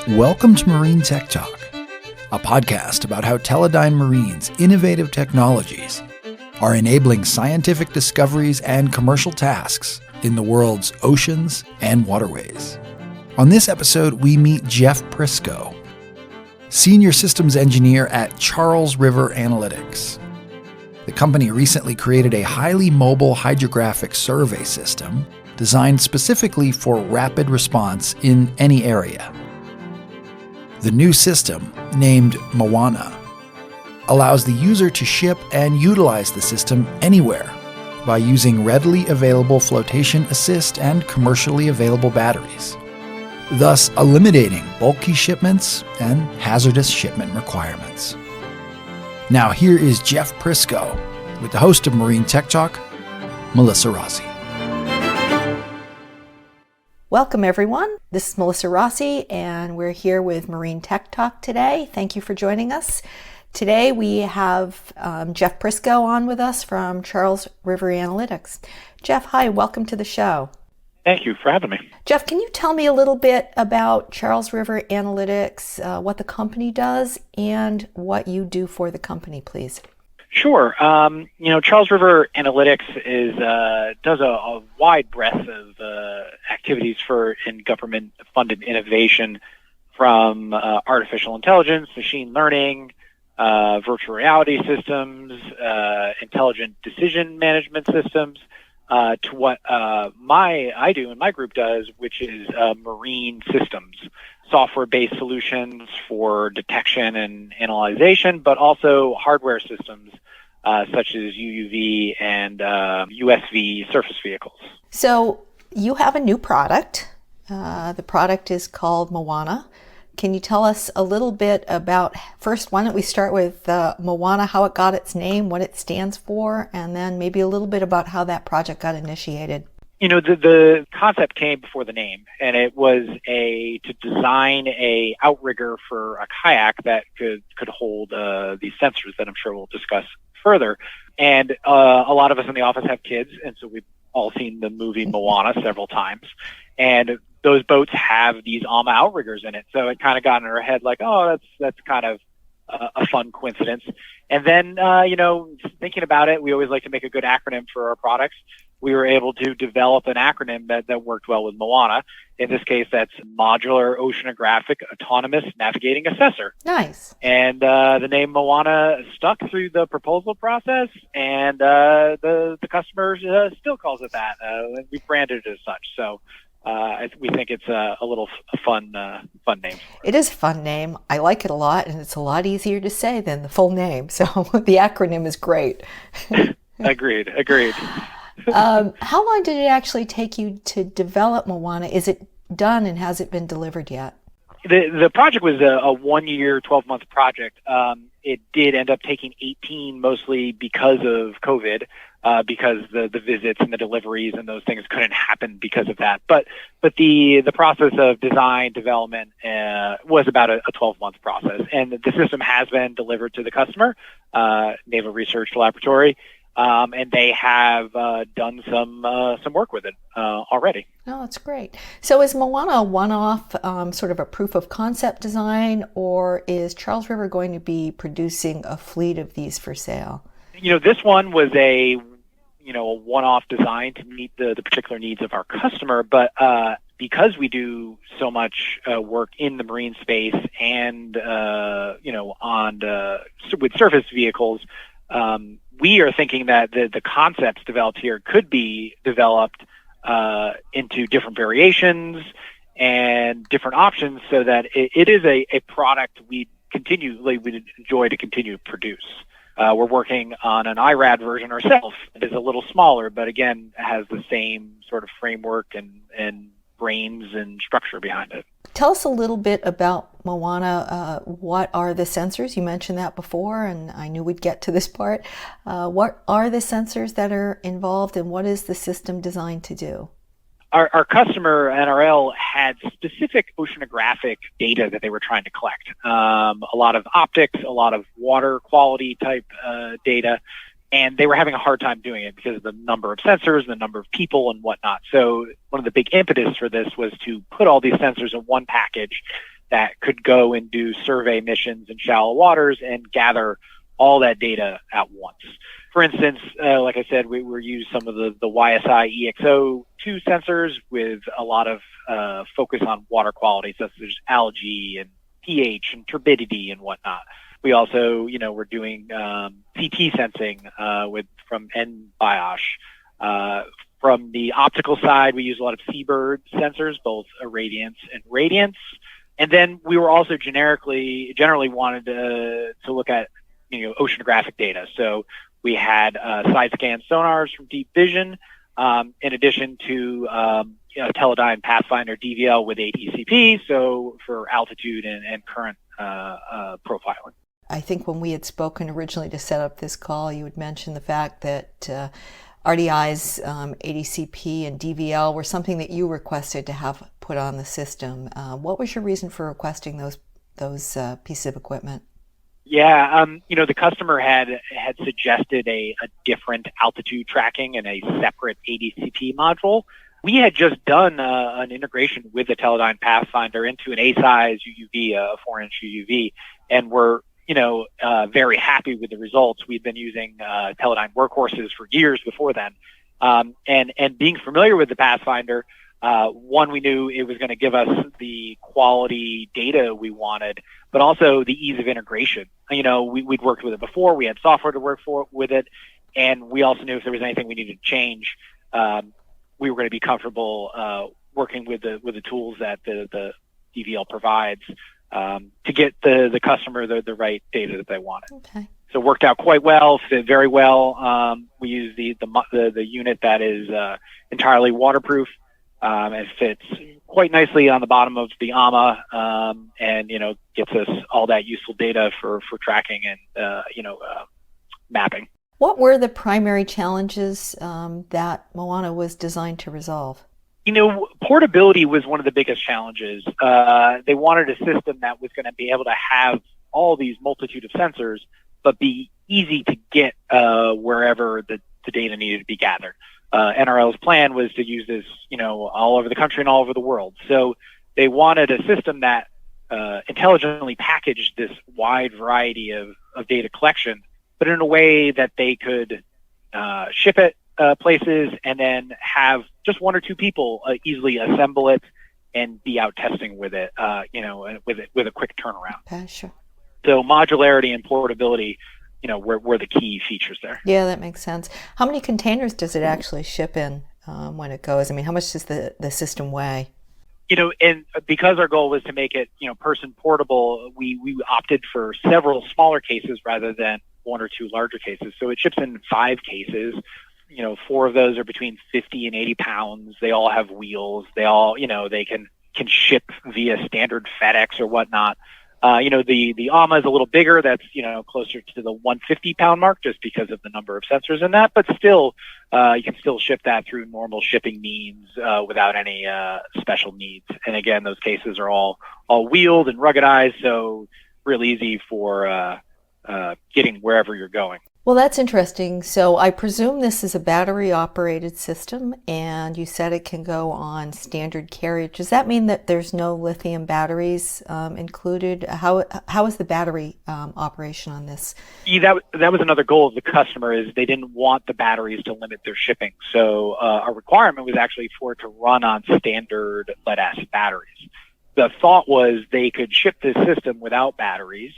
Welcome to Marine Tech Talk, a podcast about how Teledyne Marine's innovative technologies are enabling scientific discoveries and commercial tasks in the world's oceans and waterways. On this episode, we meet Jeff Prisco, Senior Systems Engineer at Charles River Analytics. The company recently created a highly mobile hydrographic survey system designed specifically for rapid response in any area. The new system, named MOANA, allows the user to ship and utilize the system anywhere by using readily available flotation assist and commercially available batteries, thus eliminating bulky shipments and hazardous shipment requirements. Now here is Jeff Prisco with the host of Marine Tech Talk, Melissa Rossi. Welcome everyone, this is Melissa Rossi and we're here with Marine Tech Talk today. Thank you for joining us. Today we have Jeff Prisco on with us from Charles River Analytics. Jeff, hi, welcome to the show. Thank you for having me. Jeff, can you tell me a little bit about Charles River Analytics, what the company does and what you do for the company, please? Sure. Charles River Analytics does a wide breadth of activities in government-funded innovation, from artificial intelligence, machine learning, virtual reality systems, intelligent decision management systems, to what I do and my group does, which is marine systems, software-based solutions for detection and analyzation, but also hardware systems such as UUV and USV surface vehicles. So you have a new product. The product is called MOANA. Can you tell us a little bit about, first, why don't we start with MOANA, how it got its name, what it stands for, and then maybe a little bit about how that project got initiated. The concept came before the name, and it was to design a outrigger for a kayak that could hold these sensors that I'm sure we'll discuss further. And a lot of us in the office have kids, and so we've all seen the movie MOANA several times. And those boats have these ALMA outriggers in it. So it kind of got in our head like, oh, that's kind of a fun coincidence. And then, thinking about it, we always like to make a good acronym for our products. We were able to develop an acronym that worked well with MOANA. In this case, that's Modular Oceanographic Autonomous Navigating Assessor. Nice. And the name MOANA stuck through the proposal process, and the customer still calls it that. We branded it as such. So we think it's a little fun name. It is a fun name. I like it a lot, and it's a lot easier to say than the full name. So the acronym is great. Agreed. How long did it actually take you to develop MOANA? Is it done and has it been delivered yet? The project was a 1 year, 12-month project. It did end up taking 18, mostly because of COVID, because the visits and the deliveries and those things couldn't happen because of that. But the process of design development was about a 12-month process, and the system has been delivered to the customer, Naval Research Laboratory. And they have done some work with it already. Oh, that's great. So is MOANA a one-off, sort of a proof of concept design, or is Charles River going to be producing a fleet of these for sale? This one was a one-off design to meet the particular needs of our customer, but because we do so much work in the marine space and with surface vehicles, we are thinking that the concepts developed here could be developed into different variations and different options, so that it is a product we'd enjoy to continue to produce. We're working on an IRAD version ourselves. It is a little smaller, but again, has the same sort of framework and brains and structure behind it. Tell us a little bit about MOANA. What are the sensors? You mentioned that before, and I knew we'd get to this part. What are the sensors that are involved, and what is the system designed to do? Our customer, NRL, had specific oceanographic data that they were trying to collect. A lot of optics, a lot of water quality type data. And they were having a hard time doing it because of the number of sensors, the number of people and whatnot. So one of the big impetus for this was to put all these sensors in one package that could go and do survey missions in shallow waters and gather all that data at once. For instance, like I said, we used some of the YSI EXO2 sensors with a lot of focus on water quality, such as algae and pH and turbidity and whatnot. We also, we're doing CT sensing from NBIOSH. From the optical side, we use a lot of seabird sensors, both irradiance and radiance. And then we were also generally wanted to look at, oceanographic data. So we had side scan sonars from Deep Vision, in addition to Teledyne Pathfinder DVL with ATCP, so for altitude and current profiling. I think when we had spoken originally to set up this call, you had mentioned the fact that RDI's ATCP and DVL were something that you requested to have put on the system. What was your reason for requesting those pieces of equipment? Yeah, the customer had suggested a different altitude tracking and a separate ADCP module. We had just done an integration with the Teledyne Pathfinder into an A-size UUV, a 4-inch UUV, and we're very happy with the results. We've been using Teledyne workhorses for years before then, and being familiar with the Pathfinder. One, we knew it was going to give us the quality data we wanted, but also the ease of integration. We'd worked with it before. We had software to work with it, and we also knew if there was anything we needed to change, we were going to be comfortable working with the tools that the DVL provides to get the customer the right data that they wanted. Okay. So it worked out quite well, fit very well. We use the unit that is entirely waterproof. It fits quite nicely on the bottom of the AMA, and gets us all that useful data for tracking and mapping. What were the primary challenges that MOANA was designed to resolve? Portability was one of the biggest challenges. They wanted a system that was going to be able to have all these multitude of sensors, but be easy to get wherever the data needed to be gathered. NRL's plan was to use this, all over the country and all over the world. So they wanted a system that intelligently packaged this wide variety of data collection, but in a way that they could ship it places and then have just one or two people easily assemble it and be out testing with it, with a quick turnaround. Okay, sure. So modularity and portability, were the key features there. Yeah, that makes sense. How many containers does it actually ship in when it goes? I mean, how much does the system weigh? And because our goal was to make it, person portable, we opted for several smaller cases rather than one or two larger cases. So it ships in 5 cases. 4 of those are between 50 and 80 pounds. They all have wheels. They all, they can ship via standard FedEx or whatnot. The AMA is a little bigger. That's, closer to the 150 pound mark just because of the number of sensors in that, but still, you can still ship that through normal shipping means, without any, special needs. And again, those cases are all wheeled and ruggedized. So real easy for, getting wherever you're going. Well, that's interesting. So I presume this is a battery-operated system, and you said it can go on standard carriage. Does that mean that there's no lithium batteries included? How is the battery operation on this? Yeah, that was another goal of the customer, is they didn't want the batteries to limit their shipping. So our requirement was actually for it to run on standard lead-acid batteries. The thought was they could ship this system without batteries,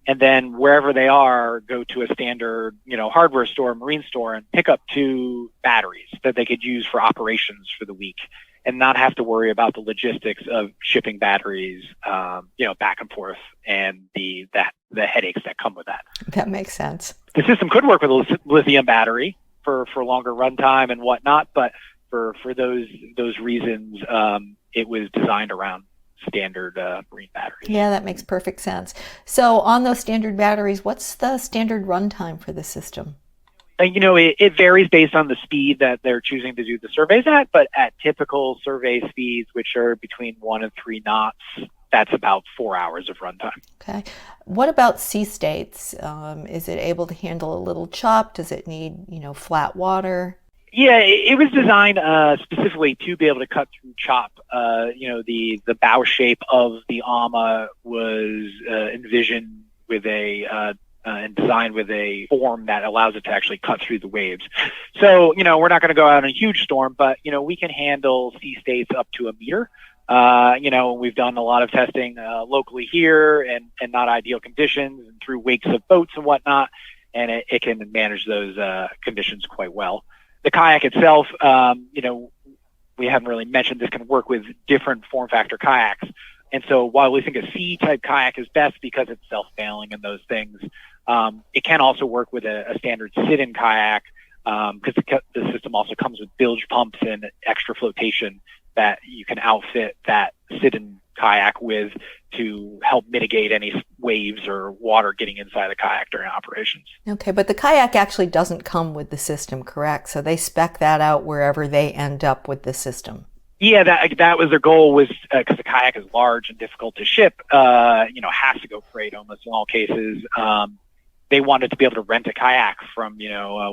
and then wherever they are, go to a standard, hardware store, marine store, and pick up 2 batteries that they could use for operations for the week, and not have to worry about the logistics of shipping batteries, back and forth, and the headaches that come with that. That makes sense. The system could work with a lithium battery for longer runtime and whatnot, but for those reasons, it was designed around standard marine batteries. Yeah, that makes perfect sense. So on those standard batteries, what's the standard runtime for the system? It varies based on the speed that they're choosing to do the surveys at, but at typical survey speeds, which are between 1 and 3 knots, that's about 4 hours of runtime. Okay. What about sea states? Is it able to handle a little chop? Does it need, flat water? Yeah, it was designed specifically to be able to cut through chop. The bow shape of the AMA was envisioned with and designed with a form that allows it to actually cut through the waves. So, we're not going to go out in a huge storm, but, we can handle sea states up to a meter. We've done a lot of testing locally here and not ideal conditions and through wakes of boats and whatnot, and it can manage those conditions quite well. The kayak itself, we haven't really mentioned this, can work with different form factor kayaks. And so while we think a C-type kayak is best because it's self-bailing and those things, it can also work with a standard sit-in kayak because the system also comes with bilge pumps and extra flotation that you can outfit that sit-in kayak with to help mitigate any waves or water getting inside the kayak during operations. Okay, but the kayak actually doesn't come with the system, correct? So they spec that out wherever they end up with the system. Yeah, that was their goal, was because the kayak is large and difficult to ship, has to go freight almost in all cases. They wanted to be able to rent a kayak from,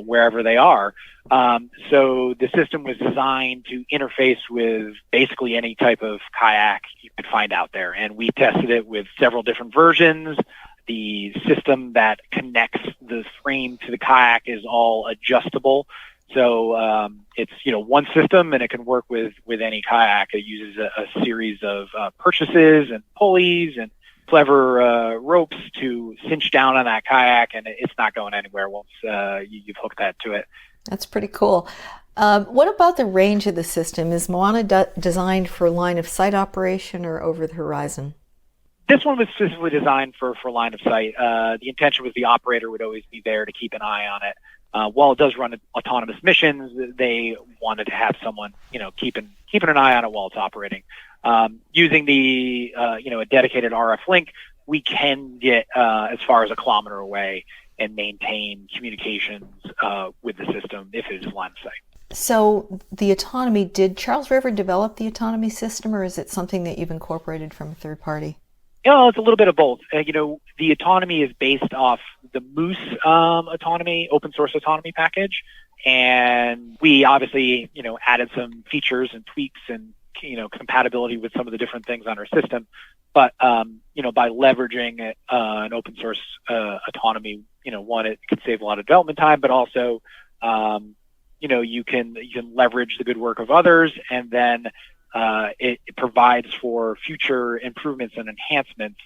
wherever they are. So the system was designed to interface with basically any type of kayak you could find out there. And we tested it with several different versions. The system that connects the frame to the kayak is all adjustable. So it's, one system, and it can work with any kayak. It uses a series of purchases and pulleys and clever ropes to cinch down on that kayak, and it's not going anywhere once you've hooked that to it. That's pretty cool. What about the range of the system? Is MOANA designed for line of sight operation or over the horizon? This one was specifically designed for line of sight. The intention was the operator would always be there to keep an eye on it. While it does run autonomous missions, they wanted to have someone, keeping an eye on it while it's operating. Using a dedicated RF link, we can get as far as 1 kilometer away and maintain communications with the system if it is line of sight. So the autonomy, did Charles River develop the autonomy system, or is it something that you've incorporated from a third party? It's a little bit of both. The autonomy is based off the Moose autonomy, open source autonomy package. And we obviously, added some features and tweaks and, compatibility with some of the different things on our system. But, by leveraging an open source autonomy, one, it can save a lot of development time, but also, you can leverage the good work of others, and then it provides for future improvements and enhancements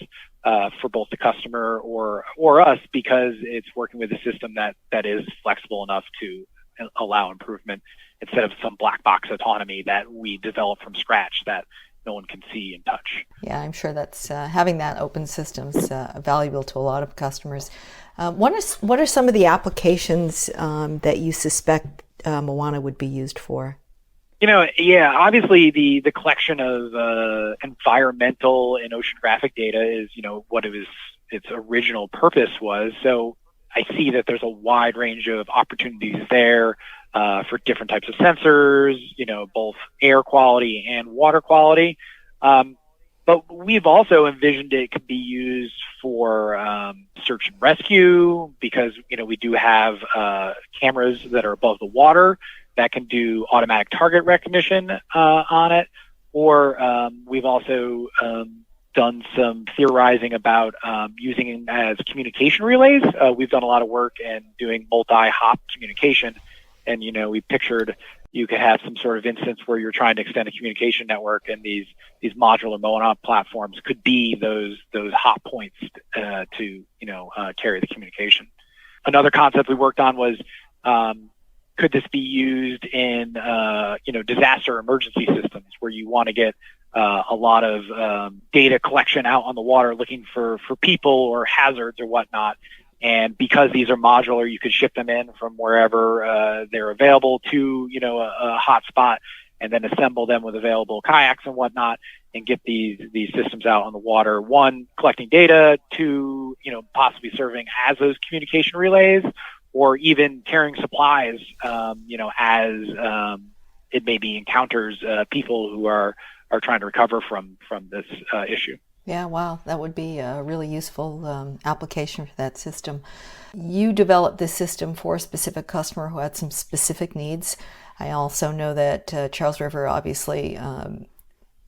for both the customer or us, because it's working with a system that is flexible enough to allow improvement instead of some black box autonomy that we develop from scratch that no one can see and touch. Yeah, I'm sure that's having that open system's valuable to a lot of customers. What are some of the applications that you suspect MOANA would be used for? Obviously the collection of environmental and oceanographic data is, what its original purpose was. So I see that there's a wide range of opportunities there for different types of sensors, both air quality and water quality. But we've also envisioned it could be used for search and rescue, because, we do have cameras that are above the water that can do automatic target recognition on it. Or we've also done some theorizing about using it as communication relays. We've done a lot of work in doing multi-hop communication. And, we pictured you could have some sort of instance where you're trying to extend a communication network, and these modular MOANA platforms could be those hop points to carry the communication. Another concept we worked on was, could this be used in, disaster emergency systems where you want to get a lot of data collection out on the water looking for people or hazards or whatnot. And because these are modular, you could ship them in from wherever they're available to, a hot spot, and then assemble them with available kayaks and whatnot, and get these systems out on the water. One, collecting data. Two, possibly serving as those communication relays, or even carrying supplies, as it maybe encounters people who are trying to recover from this issue. Yeah, wow, that would be a really useful application for that system. You developed this system for a specific customer who had some specific needs. I also know that Charles River obviously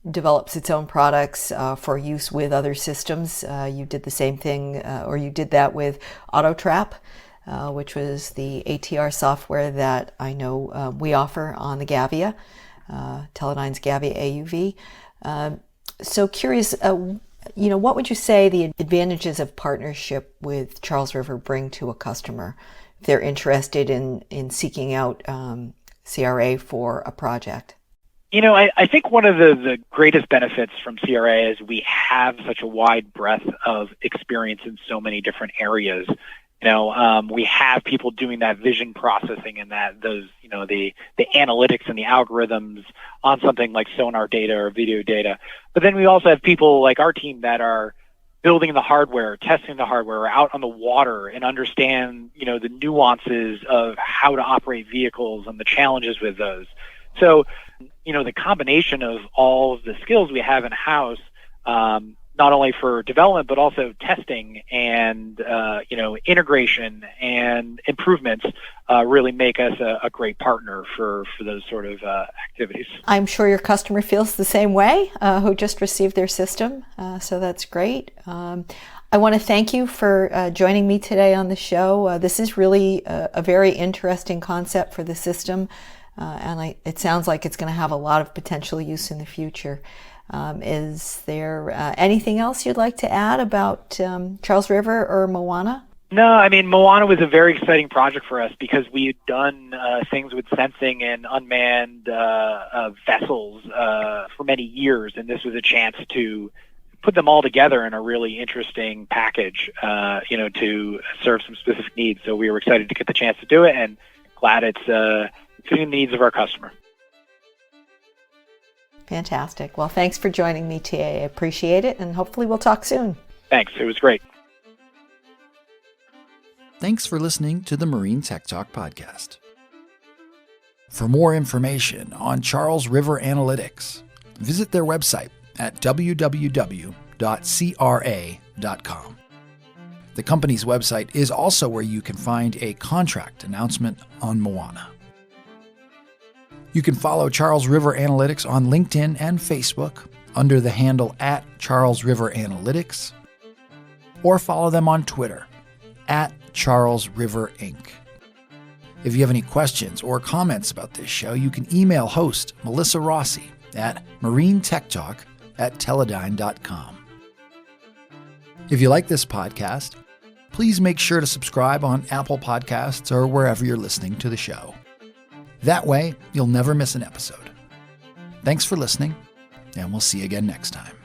develops its own products for use with other systems. You did the same thing, or you did that with AutoTrap, which was the ATR software that I know we offer on the Gavia, Teledyne's Gavia AUV. So curious, what would you say the advantages of partnership with Charles River bring to a customer if they're interested in seeking out CRA for a project? I think one of the greatest benefits from CRA is we have such a wide breadth of experience in so many different areas. We have people doing that vision processing and the analytics and the algorithms on something like sonar data or video data. But then we also have people like our team that are building the hardware, testing the hardware, out on the water and understand, the nuances of how to operate vehicles and the challenges with those. So, the combination of all of the skills we have in-house, not only for development, but also testing and, integration and improvements really make us a great partner for those sort of activities. I'm sure your customer feels the same way, who just received their system. So that's great. I want to thank you for joining me today on the show. This is really a very interesting concept for the system, and it sounds like it's going to have a lot of potential use in the future. Is there anything else you'd like to add about Charles River or MOANA? No, MOANA was a very exciting project for us because we had done things with sensing and unmanned vessels for many years, and this was a chance to put them all together in a really interesting package, to serve some specific needs. So we were excited to get the chance to do it, and glad it's fitting the needs of our customer. Fantastic. Well, thanks for joining me today. I appreciate it, and hopefully we'll talk soon. Thanks. It was great. Thanks for listening to the Marine Tech Talk podcast. For more information on Charles River Analytics, visit their website at www.cra.com. The company's website is also where you can find a contract announcement on MOANA. You can follow Charles River Analytics on LinkedIn and Facebook under the handle @Charles River Analytics, or follow them on Twitter @Charles River Inc. If you have any questions or comments about this show, you can email host Melissa Rossi at marinetechtalk@teledyne.com. If you like this podcast, please make sure to subscribe on Apple Podcasts or wherever you're listening to the show. That way, you'll never miss an episode. Thanks for listening, and we'll see you again next time.